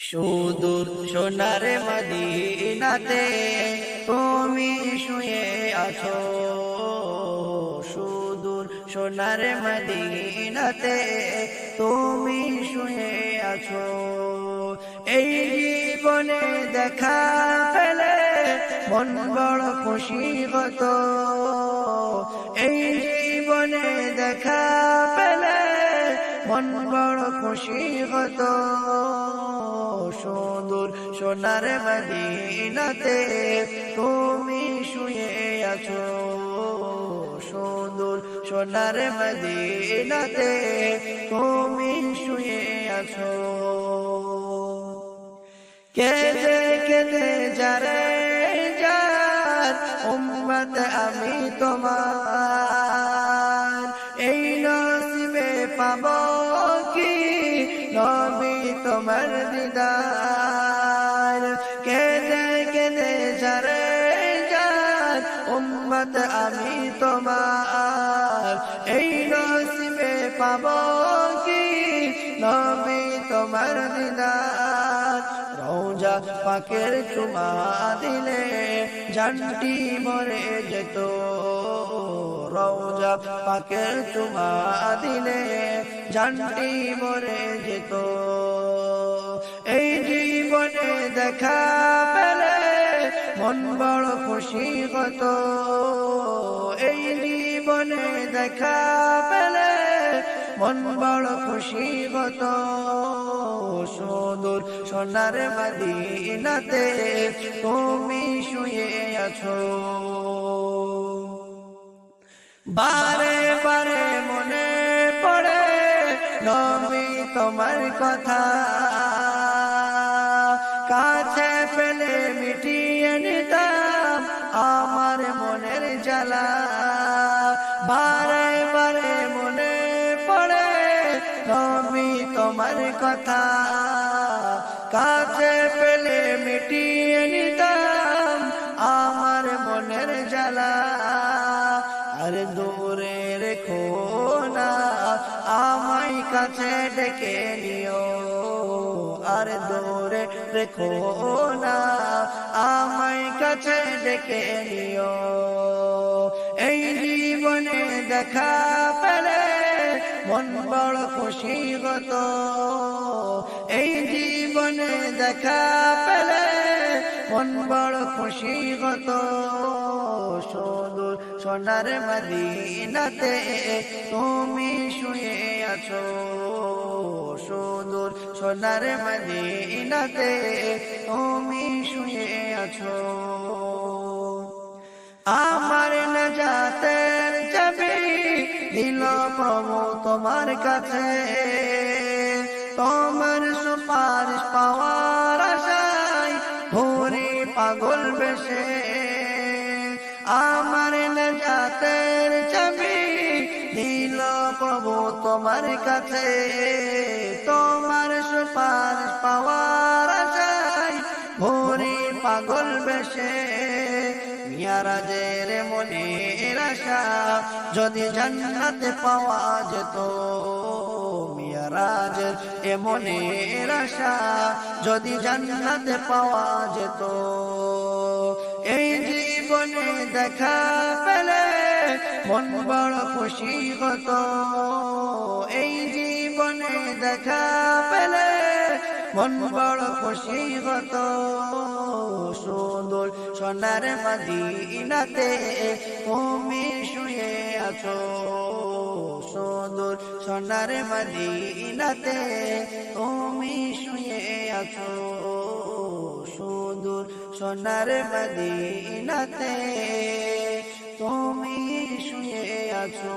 সুদূর সোনার মদিনাতে তুমি শুয়ে আছো, সুদূর সোনার মদিনাতে তুমি শুয়ে আছো। এই জীবনে দেখা পেলে মন বড় খুশি হতো, এই জীবনে দেখা পেলে মন বড় খুশি হতো। সুদূর সোনার মদিনাতে তুমি শুয়ে আছো, সুদূর সোনার মদিনাতে তুমি শুয়ে আছো। কেঁদে কেঁদে যারে যার উম্মত আমি তোমার, এই নসিবে পাবো কি নবী তোমার দিদার। কেঁদে কেঁদে যারে যার উম্মত আমি তোমার, এই নসিবে পাবো কি নবী তোমার দিদার। রওজা পাকের চুমা দিলে জানটি মরে যেত, রওজা পাকের চুমা দিলে জানটি মরে যেত। এই জীবনে দেখা পেলে মন বড় খুশি হতো, এই জীবনে দেখা পেলে মন বড় খুশি হতো। সুদূর সোনার মদিনাতে তুমি শুয়ে আছো, বারে বারে মনে পড়ে নবী তোমার কথা, কাছে পেলে মিটিয়ে নিতাম আমার মনের জ্বালা। বারে বারে মনে পড়ে নবী তোমার কথা, কাছে পেলে মিটিয়ে নিতাম আমার মনের জ্বালা। আর দূরে রেখো না আমায় কাছে ডেকে নিও, আর দূরে রেখো না আমায় কাছে ডেকে নিও। এই জীবনে দেখা পেলে মন বড় খুশি হতো, এই জীবনে দেখা পেলে মন বড় খুশি হতো। সুদূর সোনার মদিনাতে তুমি শুয়ে আছো, সুদূর সোনার মদিনাতে তুমি শুয়ে আছো। আমার নাজাতের চাবি দিল প্রভু তোমার কাছে, তোমার সুপারিশ পাওয়ার আশায় ঘুরি পাগল বেশে। আমার নাজাতের চাবি দিল প্রভু তোমার কাছে, তোমার সুপারিশ পাওয়ার আশায় ঘুরি পাগল বেশে। মিয়ারাজের মনের আশা যদি জান্নাতে পাওয়া যেত, মিয়ারাজের এ মনের আশা যদি জান্নাতে পাওয়া যেত। এই জীবনে দেখা পেলে মন বড় খুশি হতো, এই জীবনে দেখা পেলে মন বড় খুশি হতো। সুদূর সোনার মদিনাতে তুমি শুয়ে আছো, সুদূর সোনার মদিনাতে তুমি শুয়ে আছো, সুদূর সোনার মদিনাতে তুমি শুয়ে আছো।